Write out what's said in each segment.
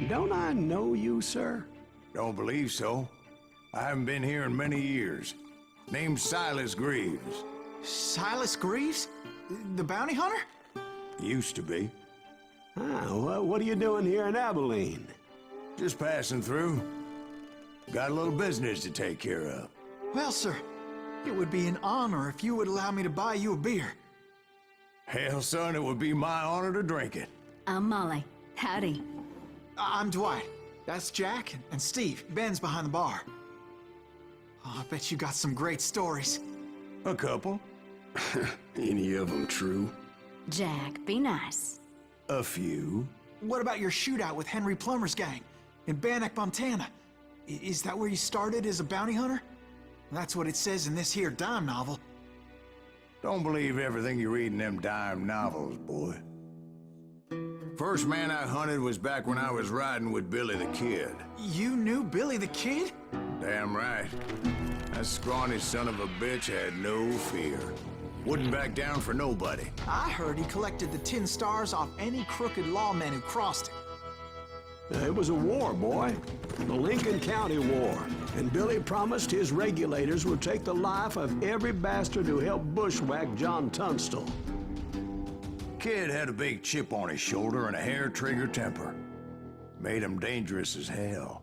Don't I know you, sir? Don't believe so. I haven't been here in many years. Name's Silas Greaves. Silas Greaves? The bounty hunter? Used to be. Ah, what are you doing here in Abilene? Just passing through. Got a little business to take care of. Well, sir, it would be an honor if you would allow me to buy you a beer. Hell, son, it would be my honor to drink it. I'm Molly. Howdy. I'm Dwight. That's Jack and Steve. Ben's behind the bar. Oh, I bet you got some great stories. A couple. Any of them true? Jack, be nice. A few. What about your shootout with Henry Plummer's gang in Bannock, Montana? Is that where you started as a bounty hunter? That's what it says in this here dime novel. Don't believe everything you read in them dime novels, boy. First man I hunted was back when I was riding with Billy the Kid. You knew Billy the Kid? Damn right. That scrawny son of a bitch had no fear. Wouldn't back down for nobody. I heard he collected the 10 stars off any crooked lawmen who crossed it. It was a war, boy. The Lincoln County War. And Billy promised his regulators would take the life of every bastard who helped bushwhack John Tunstall. Kid had a big chip on his shoulder and a hair-trigger temper. Made him dangerous as hell.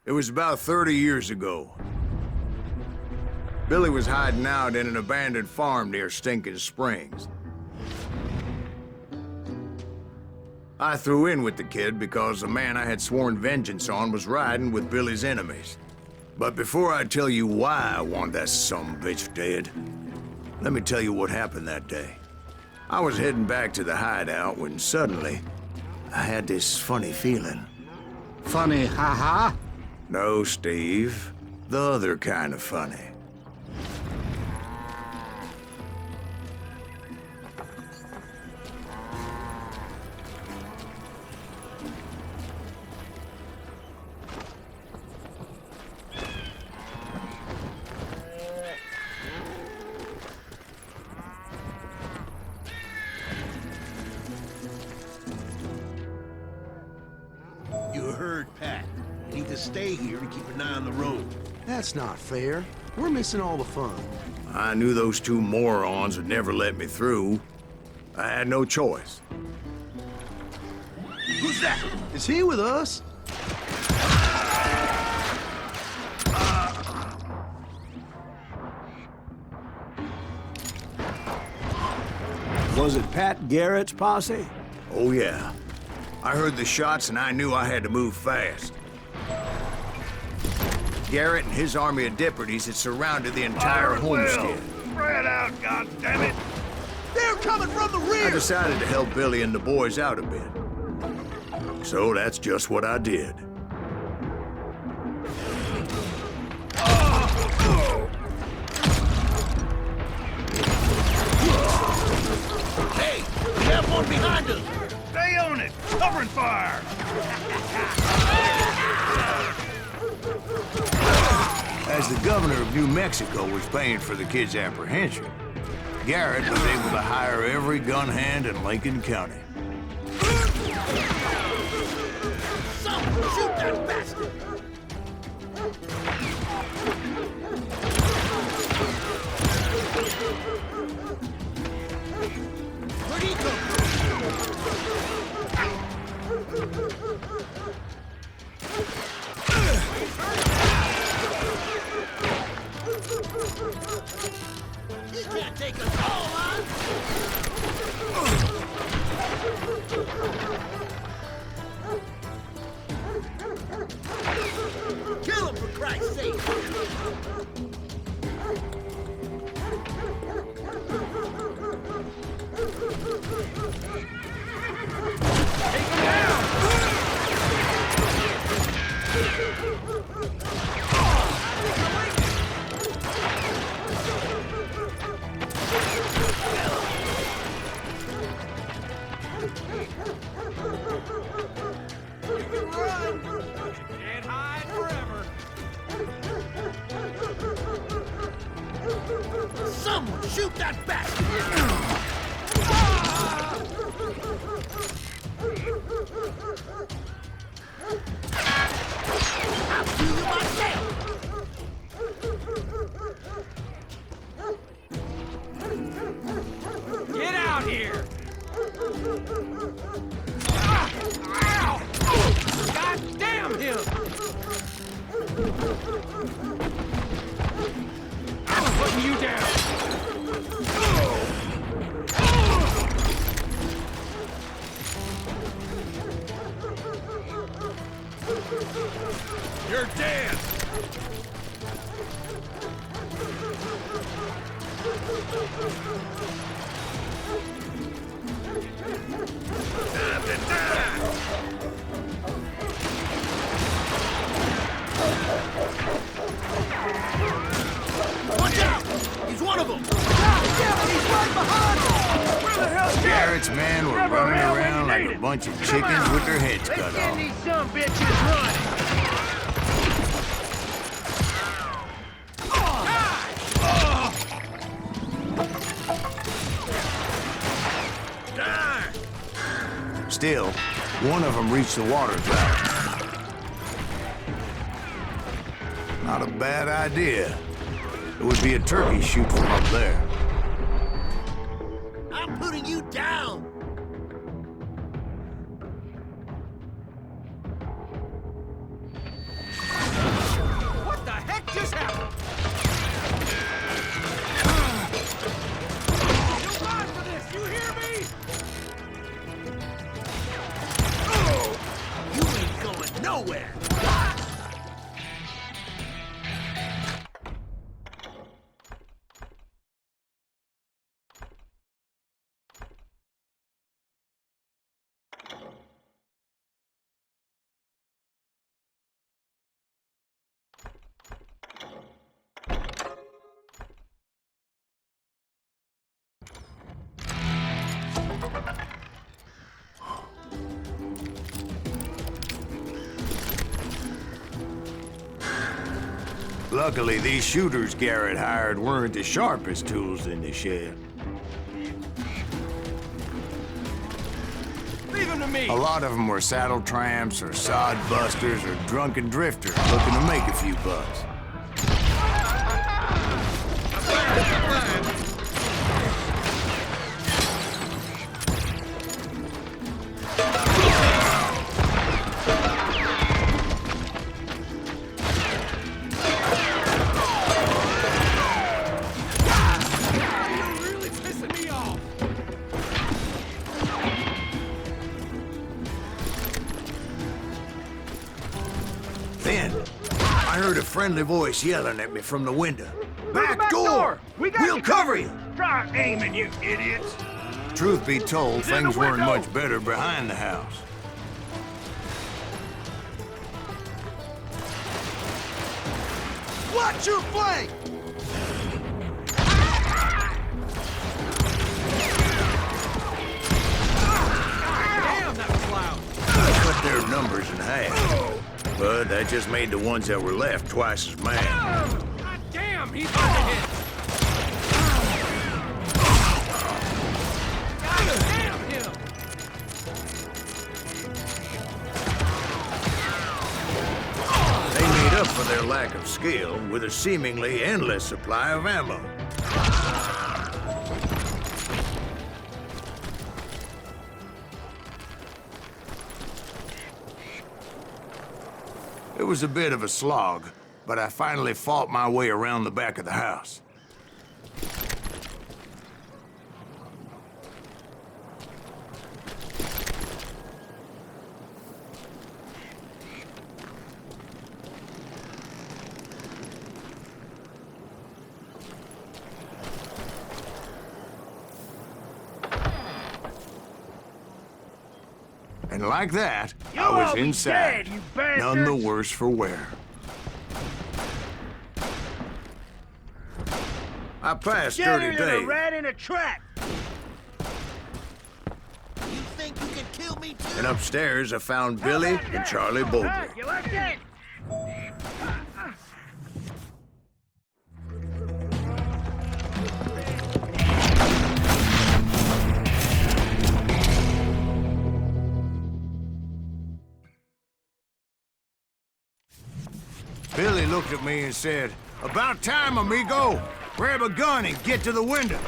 It was about 30 years ago. Billy was hiding out in an abandoned farm near Stinking Springs. I threw in with the kid because the man I had sworn vengeance on was riding with Billy's enemies. But before I tell you why I want that sumbitch dead, let me tell you what happened that day. I was heading back to the hideout when suddenly I had this funny feeling. Funny, haha? No, Steve. The other kind of funny. You heard Pat. You need to stay here and keep an eye on the road. That's not fair. We're missing all the fun. I knew those two morons would never let me through. I had no choice. Who's that? Is he with us? Was it Pat Garrett's posse? Oh, yeah. I heard the shots and I knew I had to move fast. Garrett and his army of deputies had surrounded the entire homestead. Spread out, goddammit! They're coming from the rear! I decided to help Billy and the boys out a bit. So that's just what I did. Hey, we have one behind us! Stay on it! Covering fire! As the governor of New Mexico was paying for the kid's apprehension, Garrett was able to hire every gun hand in Lincoln County. Shoot that bastard! Where'd he come He can't take us all on! Can't hide forever. Someone shoot that bastard! I'll do you myself! Get out here! Ow! God damn him! I'm putting you down! You're dead! Time to die! Watch out! He's one of them! Yeah, he's right behind us! Where the hell's Garrett's men were running around like a bunch of chickens with their heads cut off. These some bitches run! Still, one of them reached the water tower. Not a bad idea. It would be a turkey shoot from up there. I'm putting you down! What the heck just happened? You'll die for this, you hear me? You ain't going nowhere! Luckily, these shooters Garrett hired weren't the sharpest tools in the shed. Leave him to me! A lot of them were saddle tramps or sod busters or drunken drifters looking to make a few bucks. Then, I heard a friendly voice yelling at me from the window. Back door! We'll cover you! Try aiming, you idiots! Truth be told, things weren't much better behind the house. Watch your flank! Damn, that was loud! Cut their numbers in half. But that just made the ones that were left twice as mad. God damn, he's about to hit! God damn him! They made up for their lack of skill with a seemingly endless supply of ammo. It was a bit of a slog, but I finally fought my way around the back of the house. And like that, I was inside, dead, you bastards! none the worse for wear. I passed 30 days. Rat in a trap! You think you kill me too? And upstairs, I found Billy and Charlie Bowlby. You like it? Billy looked at me and said, "About time, amigo. Grab a gun and get to the window."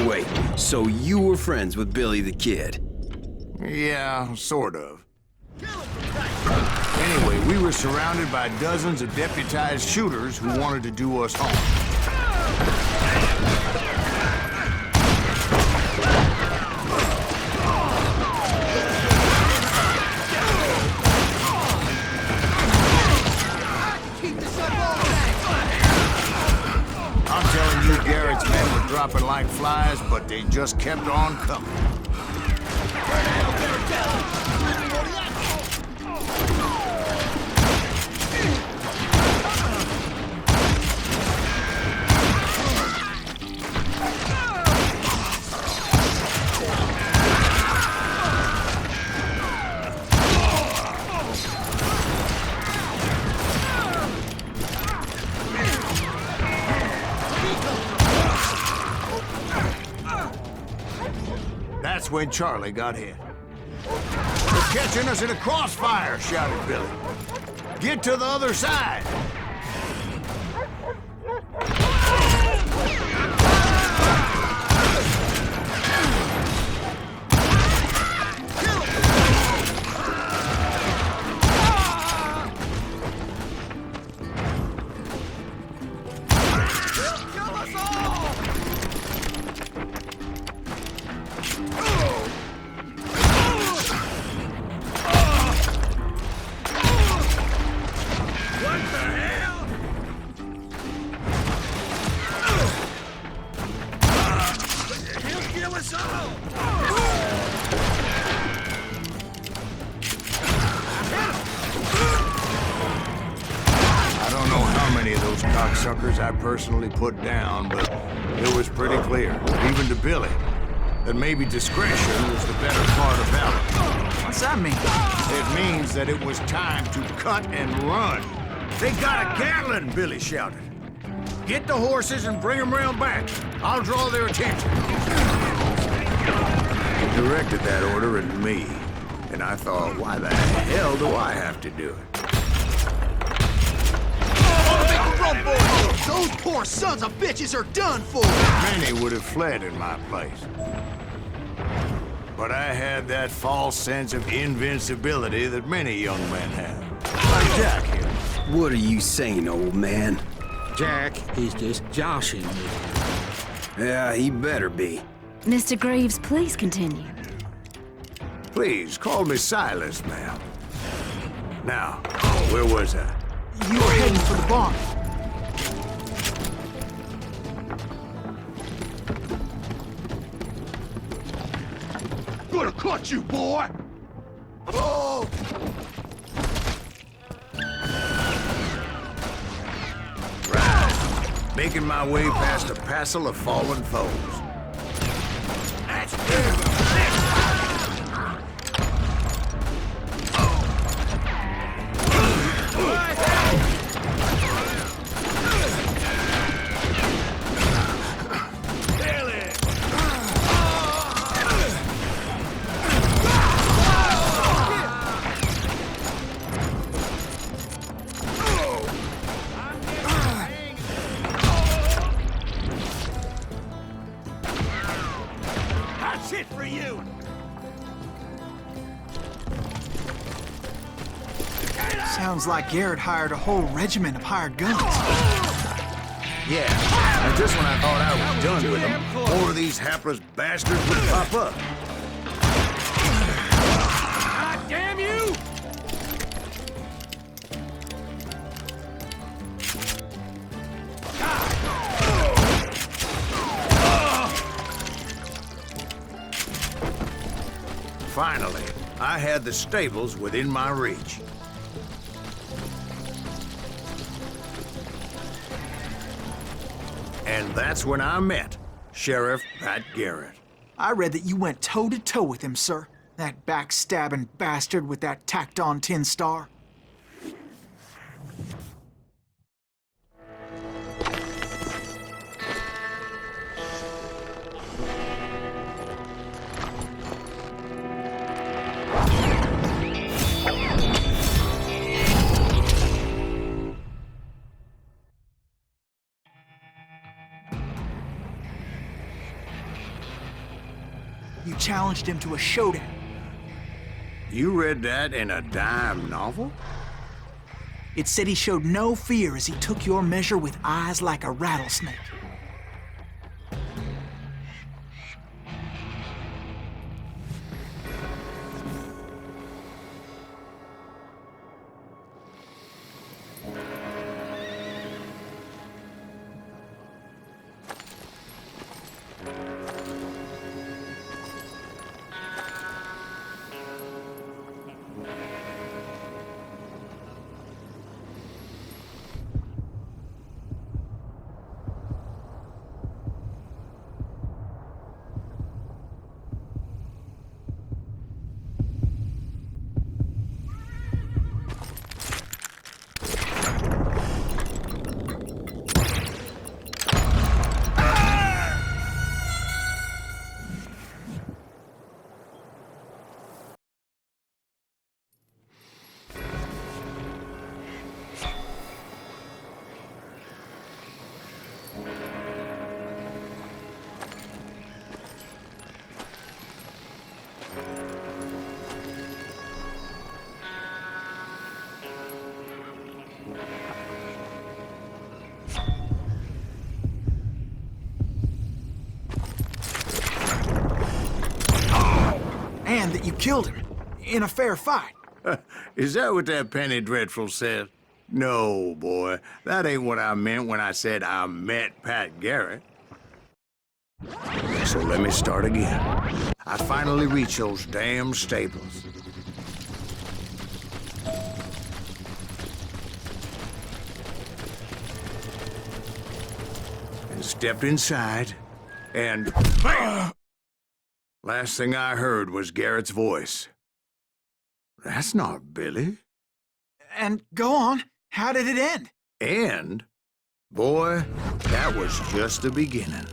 Wait, so you were friends with Billy the Kid? Yeah, sort of. Anyway, we were surrounded by dozens of deputized shooters who wanted to do us harm. I'm telling you, Garrett's men were dropping like flies, but they just kept on coming. That's when Charlie got hit. "They're catching us in a crossfire," shouted Billy. "Get to the other side!" Cocksuckers I personally put down, but it was pretty clear, even to Billy, that maybe discretion was the better part of valor. What's that mean? It means that it was time to cut and run. "They got a Gatling," Billy shouted. "Get the horses and bring them round back. I'll draw their attention." He directed that order at me, and I thought, why the hell do I have to do it? Those poor sons of bitches are done for! Many would have fled in my place. But I had that false sense of invincibility that many young men have. Like Jack here. What are you saying, old man? Jack is just joshing me. Yeah, he better be. Mr. Greaves, please continue. Please, call me Silas, ma'am. Now, where was I? You were heading for the barn. Gonna cut you, boy! Oh! Right. Making my way past a passel of fallen foes. That's good! Sounds like Garrett hired a whole regiment of hired guns. Yeah, and just when I thought I was done with them, more of these hapless bastards would pop up. God damn you! Finally, I had the stables within my reach. And that's when I met Sheriff Pat Garrett. I read that you went toe-to-toe with him, sir. That backstabbing bastard with that tacked-on tin star. You challenged him to a showdown. You read that in a dime novel? It said he showed no fear as he took your measure with eyes like a rattlesnake. And that you killed him in a fair fight. Is that what that penny dreadful said? No, boy. That ain't what I meant when I said I met Pat Garrett. So let me start again. I finally reached those damn stables. And stepped inside, and bam! Last thing I heard was Garrett's voice. That's not Billy. And go on, how did it end? And, boy, that was just the beginning.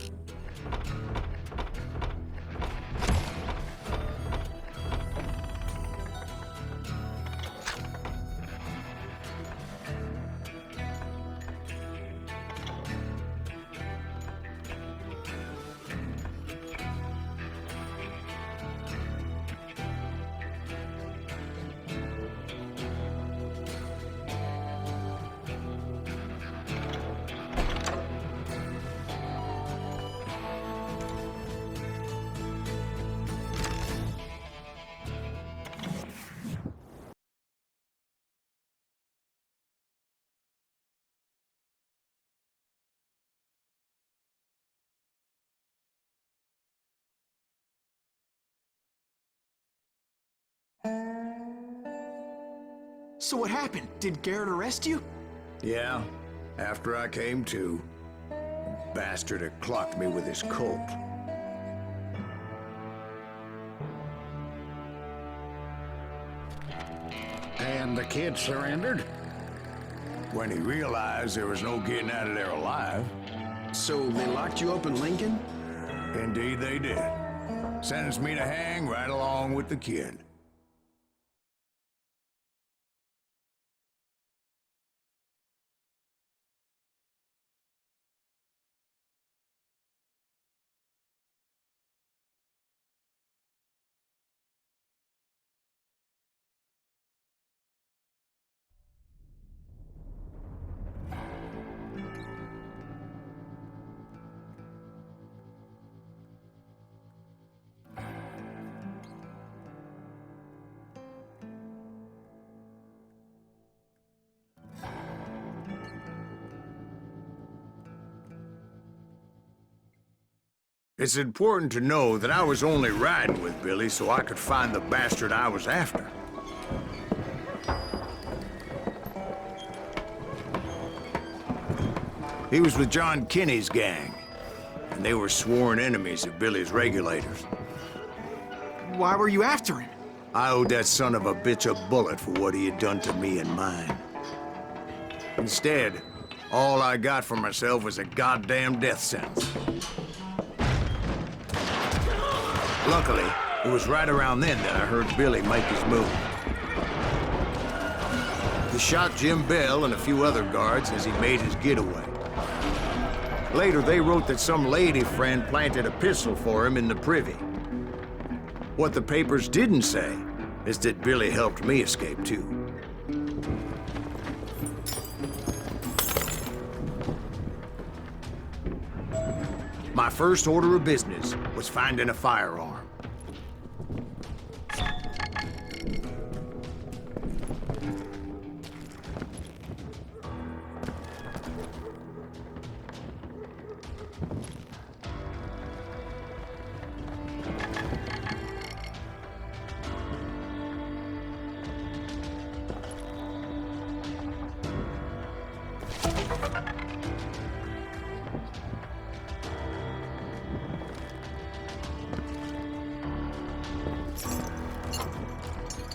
So what happened? Did Garrett arrest you? Yeah, after I came to, the bastard had clocked me with his Colt. And the kid surrendered? When he realized there was no getting out of there alive. So they locked you up in Lincoln? Indeed they did. Sentenced me to hang right along with the kid. It's important to know that I was only riding with Billy so I could find the bastard I was after. He was with John Kinney's gang, and they were sworn enemies of Billy's regulators. Why were you after him? I owed that son of a bitch a bullet for what he had done to me and mine. Instead, all I got for myself was a goddamn death sentence. Luckily, it was right around then that I heard Billy make his move. He shot Jim Bell and a few other guards as he made his getaway. Later, they wrote that some lady friend planted a pistol for him in the privy. What the papers didn't say is that Billy helped me escape, too. My first order of business was finding a firearm.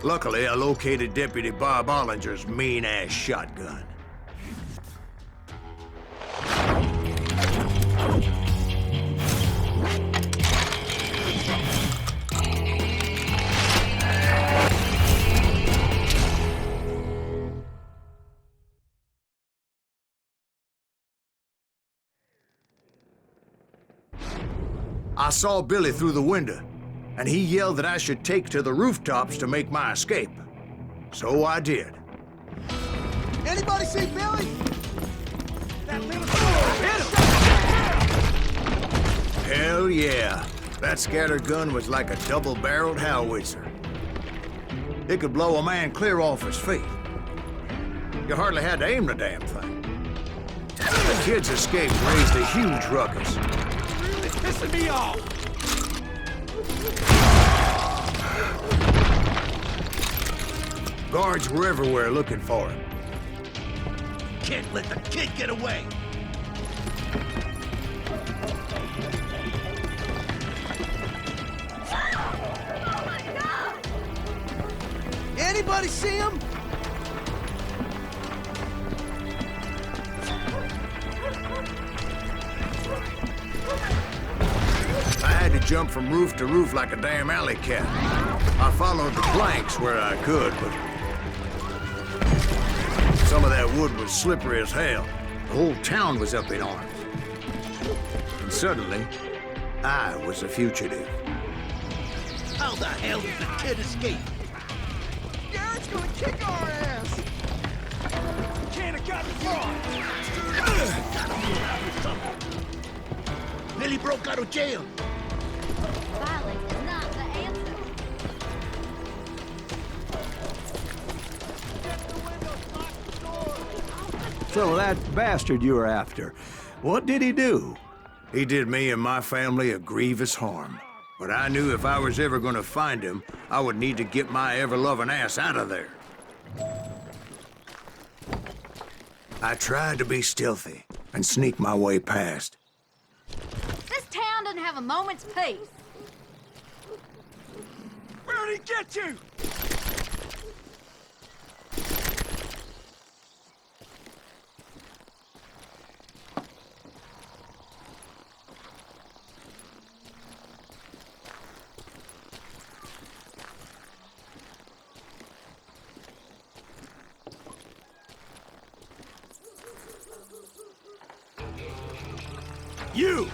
Luckily, I located Deputy Bob Ollinger's mean-ass shotgun. I saw Billy through the window, and he yelled that I should take to the rooftops to make my escape. So I did. Anybody see Billy? That little hit him! Hell yeah. That scatter gun was like a double-barreled howitzer. It could blow a man clear off his feet. You hardly had to aim the damn thing. The kid's escape raised a huge ruckus. It's pissing me off! Guards were everywhere looking for him. Can't let the kid get away! Anybody see him? I had to jump from roof to roof like a damn alley cat. I followed the planks where I could, but some of that wood was slippery as hell. The whole town was up in arms. And suddenly, I was a fugitive. How the hell did the kid escape? Garrett's gonna kick our ass! Can't have gotten caught! Billy broke out of jail. Violence is not the answer. So that bastard you were after, what did he do? He did me and my family a grievous harm. But I knew if I was ever gonna find him, I would need to get my ever-loving ass out of there. I tried to be stealthy and sneak my way past. This town doesn't have a moment's peace. Where'd he get you? You!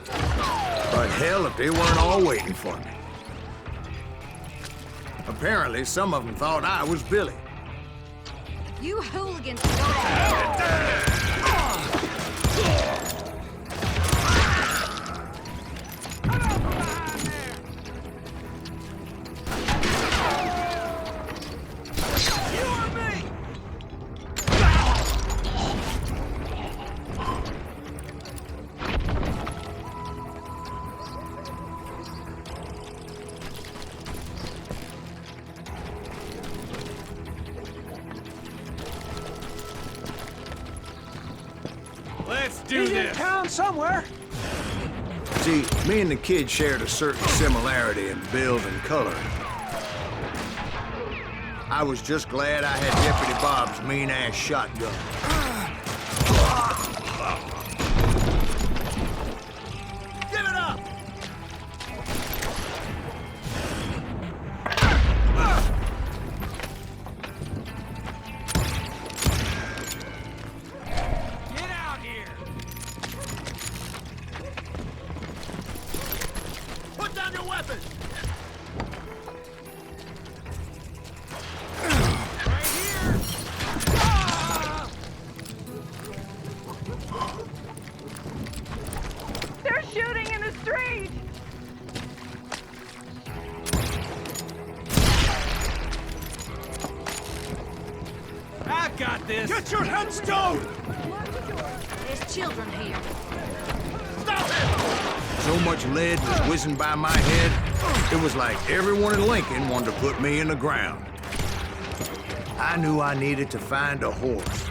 But hell, if they weren't all waiting for me. Apparently, some of them thought I was Billy. You hooligans go to hell. Let's do this! in town somewhere. See, me and the kid shared a certain similarity in build and color. I was just glad I had Deputy Bob's mean-ass shotgun. Give it up! Get out here! Put down your weapons! They're shooting in the street! I got this! Get your heads down! There's children here. Stop it! So much lead was whizzing by my head, it was like everyone in Lincoln wanted to put me in the ground. I knew I needed to find a horse.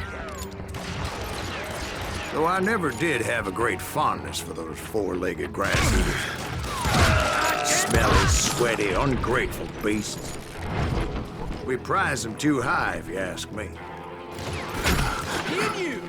Though I never did have a great fondness for those four-legged grass eaters. Smelly, sweaty, ungrateful beasts. We prize them too high, if you ask me. Me and you!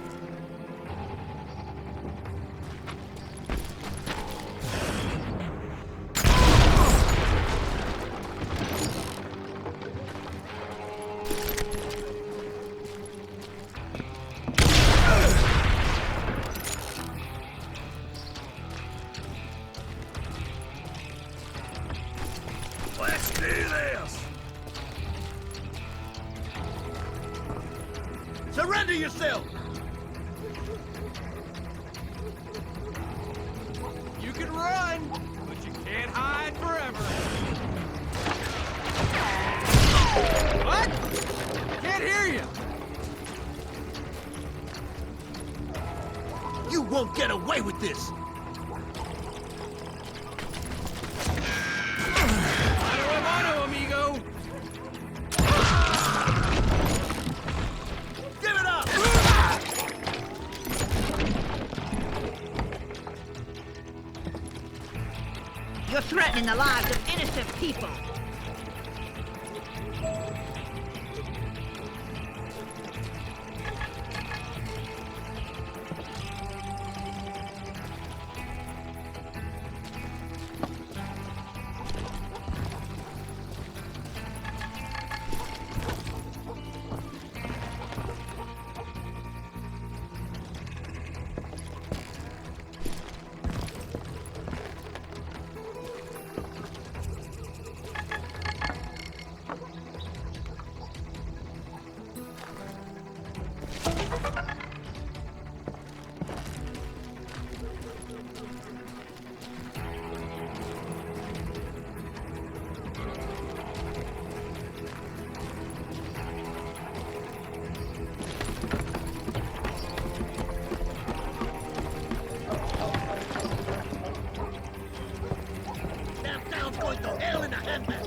Let's do this! Surrender yourself! You can run, but you can't hide forever. What? Can't hear you! You won't get away with this! Mano, amigo! Give it up! You're threatening the lives of innocent people. Going to hell in a handbag!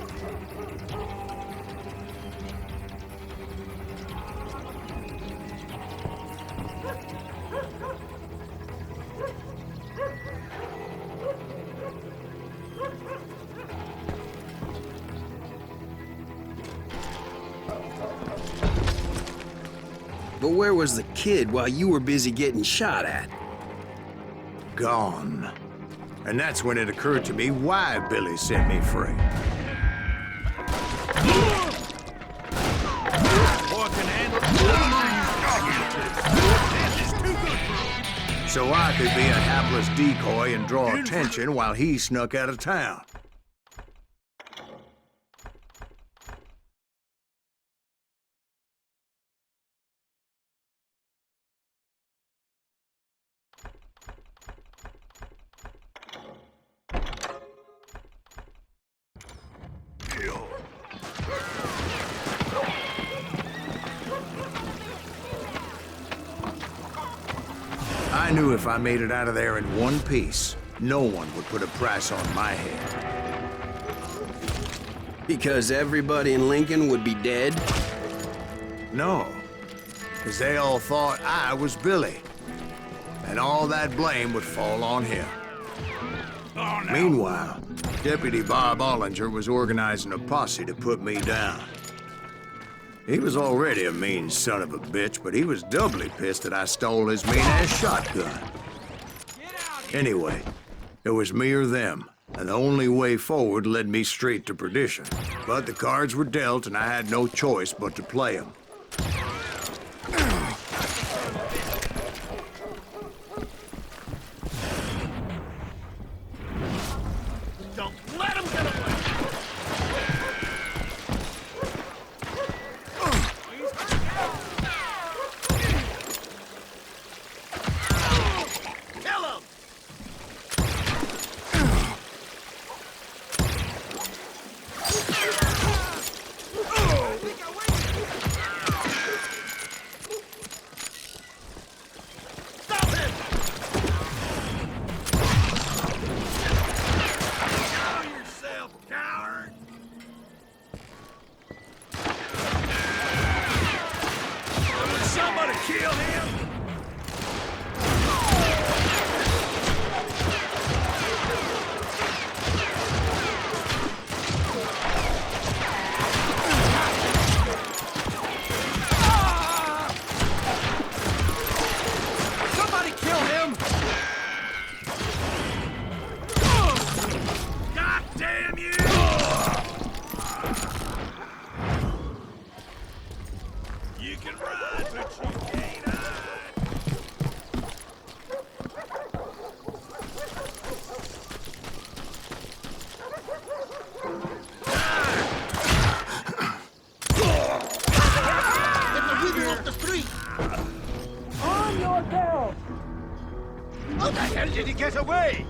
But where was the kid while you were busy getting shot at? Gone. And that's when it occurred to me why Billy set me free. So I could be a hapless decoy and draw attention while he snuck out of town. I knew if I made it out of there in one piece, no one would put a price on my head. Because everybody in Lincoln would be dead? No, because they all thought I was Billy, and all that blame would fall on him. Oh, no. Meanwhile, Deputy Bob Ollinger was organizing a posse to put me down. He was already a mean son of a bitch, but he was doubly pissed that I stole his mean-ass shotgun. Anyway, it was me or them, and the only way forward led me straight to perdition. But the cards were dealt, and I had no choice but to play them. Don't let him get away! Kill him! Stop him! Show yourself, coward! Would somebody kill him? Somebody kill him! God damn you! You can run, but you can't hide! Get the wheel off the street! On your tail! How the hell did he get away?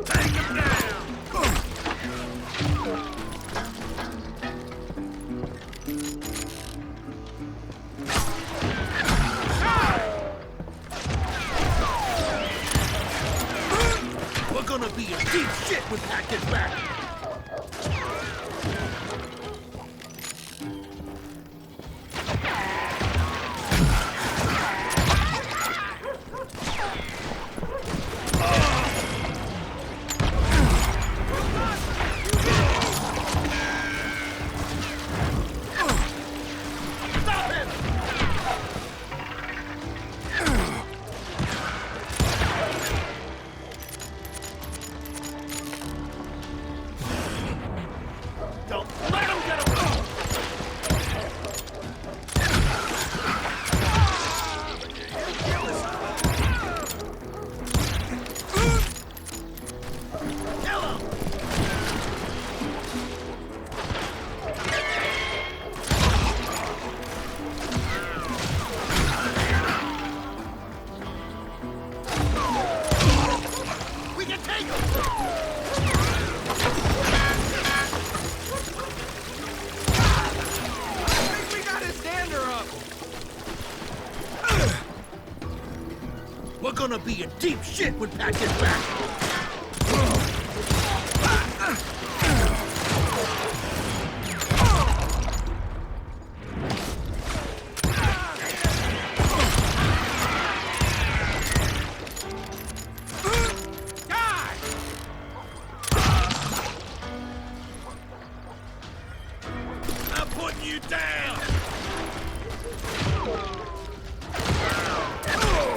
Take him down! We're gonna be in deep shit with Atkins back! Stop him! Don't let him get away! Kill him! We can take him! I think we got his dander up! We're gonna be in deep shit when Pat gets back! Die! I'm putting you down!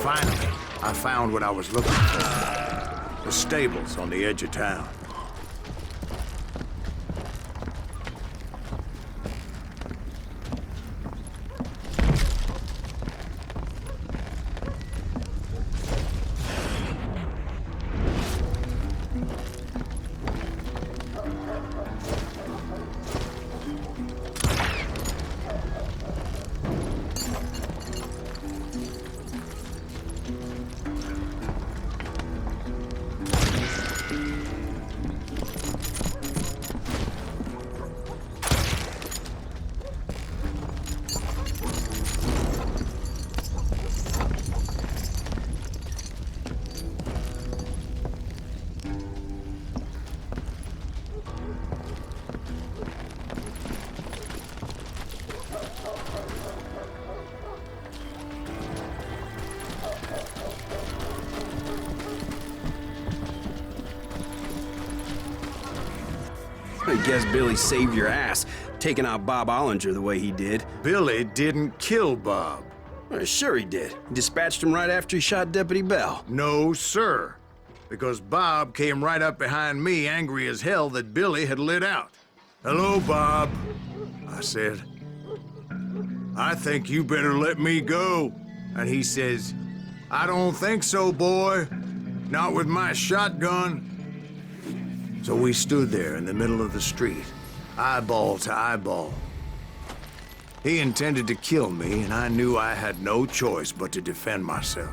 Finally, I found what I was looking for. The stables on the edge of town. to guess Billy saved your ass, taking out Bob Ollinger the way he did. Billy didn't kill Bob. Well, sure he did. He dispatched him right after he shot Deputy Bell. No, sir. Because Bob came right up behind me, angry as hell that Billy had lit out. "Hello, Bob," I said. "I think you better let me go." And he says, "I don't think so, boy. Not with my shotgun." So we stood there in the middle of the street, eyeball to eyeball. He intended to kill me, and I knew I had no choice but to defend myself.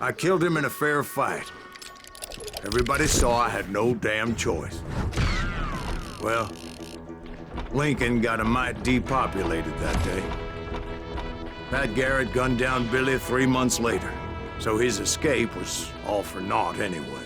I killed him in a fair fight. Everybody saw I had no damn choice. Well, Lincoln got a mite depopulated that day. Pat Garrett gunned down Billy 3 months later, so his escape was all for naught anyway.